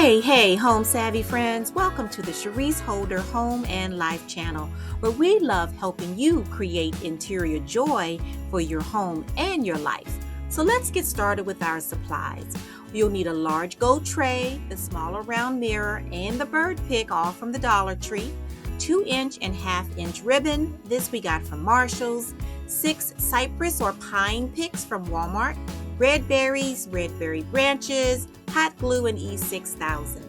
Hey, home savvy friends. Welcome to the Cherise Holder Home and Life channel, where we love helping you create interior joy for your home and your life. So let's get started with our supplies. You'll need a large gold tray, the smaller round mirror, and the bird pick, all from the Dollar Tree, 2-inch and 1/2-inch ribbon. This we got from Marshall's, 6 cypress or pine picks from Walmart, red berries, red berry branches, hot glue, and E6000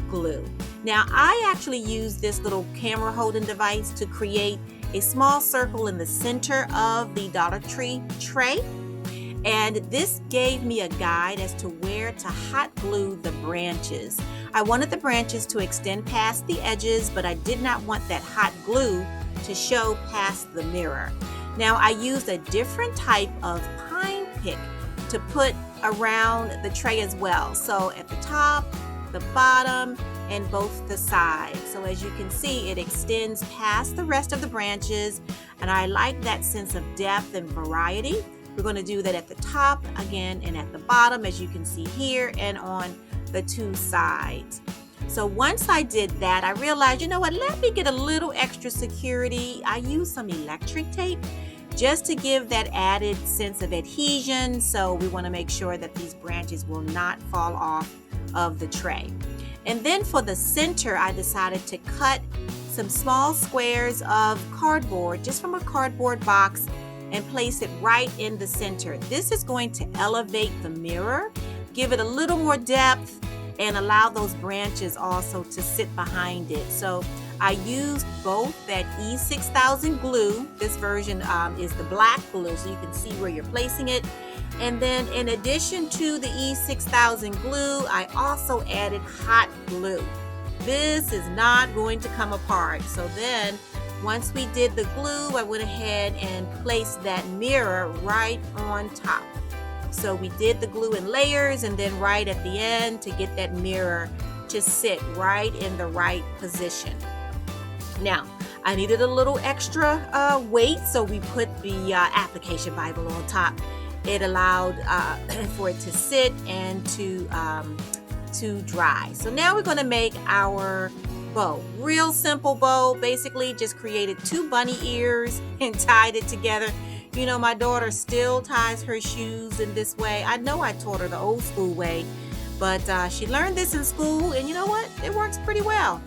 glue. Now, I actually use this little camera holding device to create a small circle in the center of the Dollar Tree tray. And this gave me a guide as to where to hot glue the branches. I wanted the branches to extend past the edges, but I did not want that hot glue to show past the mirror. Now, I used a different type of pine pick to put around the tray as well. So at the top, the bottom, and both the sides. So as you can see, it extends past the rest of the branches, and I like that sense of depth and variety. We're going to do that at the top again and at the bottom, as you can see here, and on the 2 sides. So once I did that, I realized, you know what, let me get a little extra security. I used some electric tape just to give that added sense of adhesion. So we want to make sure that these branches will not fall off of the tray. And then for the center, I decided to cut some small squares of cardboard, just from a cardboard box, and place it right in the center. This is going to elevate the mirror, give it a little more depth, and allow those branches also to sit behind it. So I used both that E6000 glue. This version is the black glue, so you can see where you're placing it. And then in addition to the E6000 glue, I also added hot glue. This is not going to come apart. So then once we did the glue, I went ahead and placed that mirror right on top. So we did the glue in layers, and then right at the end to get that mirror to sit right in the right position. Now, I needed a little extra weight, so we put the application Bible on top. It allowed for it to sit and to dry. So now we're going to make our bow. Real simple bow. Basically, just created 2 bunny ears and tied it together. You know, my daughter still ties her shoes in this way. I know I taught her the old school way, but she learned this in school, and you know what? It works pretty well.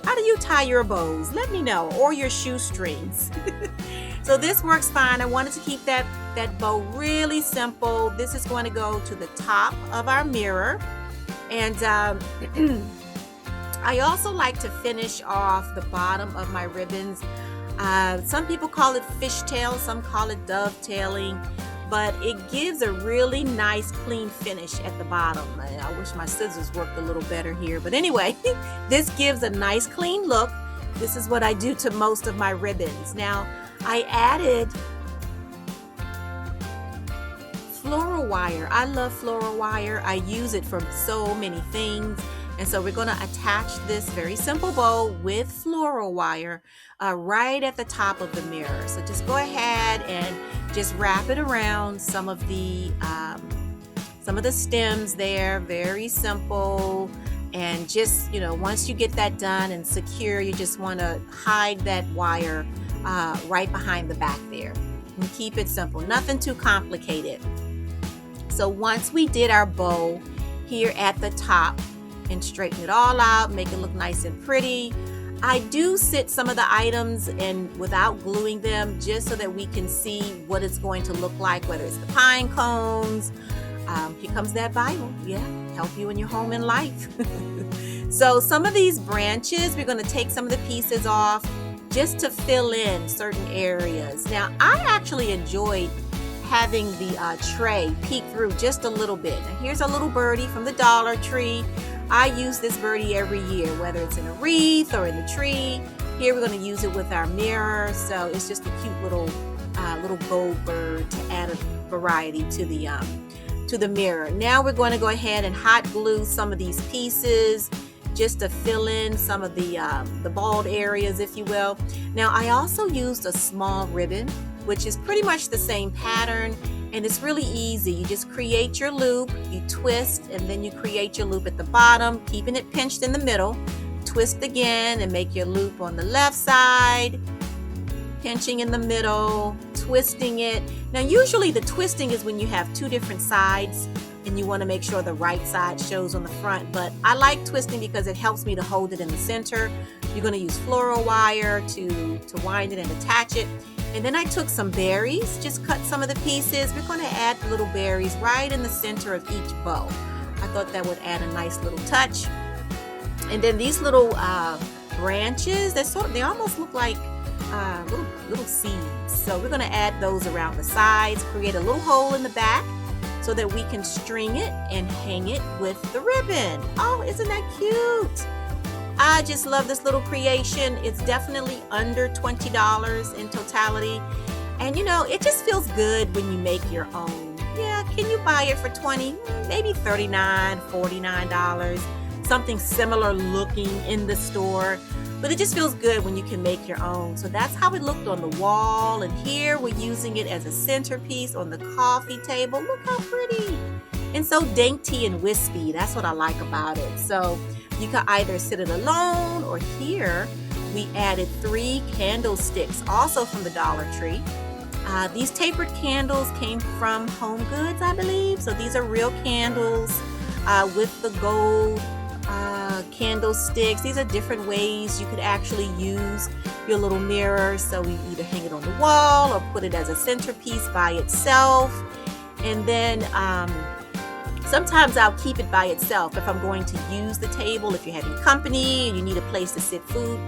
How do you tie your bows? Let me know, or your shoestrings. So this works fine. I wanted to keep that bow really simple. This is going to go to the top of our mirror. And I also like to finish off the bottom of my ribbons. Some people call it fishtail, some call it dovetailing, but it gives a really nice clean finish at the bottom. I wish my scissors worked a little better here, but anyway, this gives a nice clean look. This is what I do to most of my ribbons. Now, I added floral wire. I love floral wire. I use it for so many things. And so we're going to attach this very simple bow with floral wire right at the top of the mirror. So just go ahead and just wrap it around some of the stems there. Very simple. And just, you know, once you get that done and secure, you just want to hide that wire right behind the back there. And keep it simple. Nothing too complicated. So once we did our bow here at the top, and straighten it all out, make it look nice and pretty, I do sit some of the items and without gluing them, just so that we can see what it's going to look like, whether it's the pine cones. Here comes that Bible. Yeah, help you in your home and life. So some of these branches, we're going to take some of the pieces off just to fill in certain areas. Now, I actually enjoyed having the tray peek through just a little bit. Now, here's a little birdie from the Dollar Tree. I use this birdie every year, whether it's in a wreath or in the tree. Here we're going to use it with our mirror, so it's just a cute little gold bird to add a variety to the mirror. Now we're going to go ahead and hot glue some of these pieces just to fill in some of the bald areas, if you will. Now, I also used a small ribbon, which is pretty much the same pattern, And it's really easy. You just create your loop, you twist, and then you create your loop at the bottom, keeping it pinched in the middle. Twist again and make your loop on the left side, pinching in the middle, twisting it. Now usually the twisting is when you have two different sides and you want to make sure the right side shows on the front, but I like twisting because it helps me to hold it in the center. You're going to use floral wire to wind it and attach it. And then I took some berries, just cut some of the pieces. We're going to add little berries right in the center of each bow. I thought that would add a nice little touch. And then these little branches, they almost look like little seeds. So we're going to add those around the sides, create a little hole in the back so that we can string it and hang it with the ribbon. Oh, isn't that cute? I just love this little creation. It's definitely under $20 in totality. And you know, it just feels good when you make your own. Yeah, can you buy it for $20, maybe $39, $49, something similar looking in the store. But it just feels good when you can make your own. So that's how it looked on the wall. And here we're using it as a centerpiece on the coffee table. Look how pretty. And so dainty and wispy. That's what I like about it. So you can either sit it alone, or here we added 3 candlesticks, also from the Dollar Tree. These tapered candles came from Home Goods, I believe. So these are real candles with the gold candlesticks. These are different ways you could actually use your little mirror. So we either hang it on the wall or put it as a centerpiece by itself. And then sometimes I'll keep it by itself if I'm going to use the table. If you're having company and you need a place to sit food,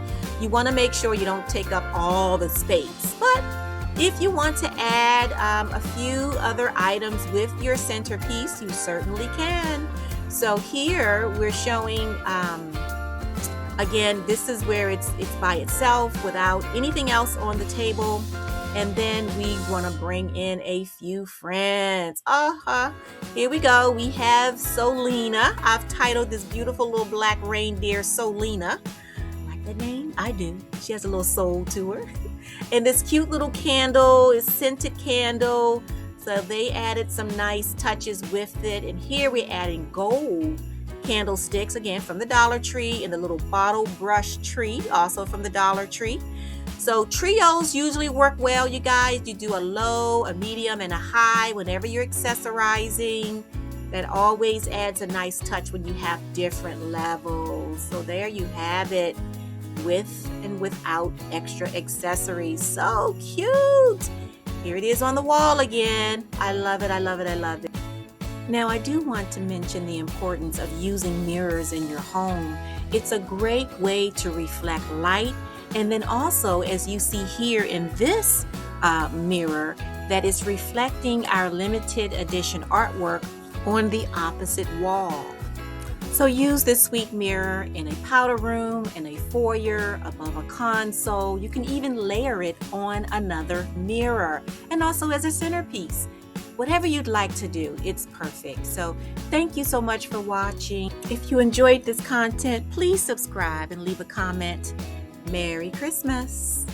you want to make sure you don't take up all the space. But if you want to add a few other items with your centerpiece, you certainly can. So here we're showing, again, this is where it's by itself without anything else on the table. And then we want to bring in a few friends. Here we go. We have Solina. I've titled this beautiful little black reindeer Solina. Like that name? I do. She has a little soul to her. And this cute little candle is scented candle. So they added some nice touches with it. And here we're adding gold candlesticks, again, from the Dollar Tree, and the little bottle brush tree, also from the Dollar Tree. So trios usually work well, you guys. You do a low, a medium, and a high whenever you're accessorizing. That always adds a nice touch when you have different levels. So there you have it, with and without extra accessories. So cute. Here it is on the wall again. I love it, I love it, I love it. Now I do want to mention the importance of using mirrors in your home. It's a great way to reflect light. And then also, as you see here in this mirror, that is reflecting our limited edition artwork on the opposite wall. So use this sweet mirror in a powder room, in a foyer, above a console. You can even layer it on another mirror, and also as a centerpiece. Whatever you'd like to do, it's perfect. So thank you so much for watching. If you enjoyed this content, please subscribe and leave a comment. Merry Christmas.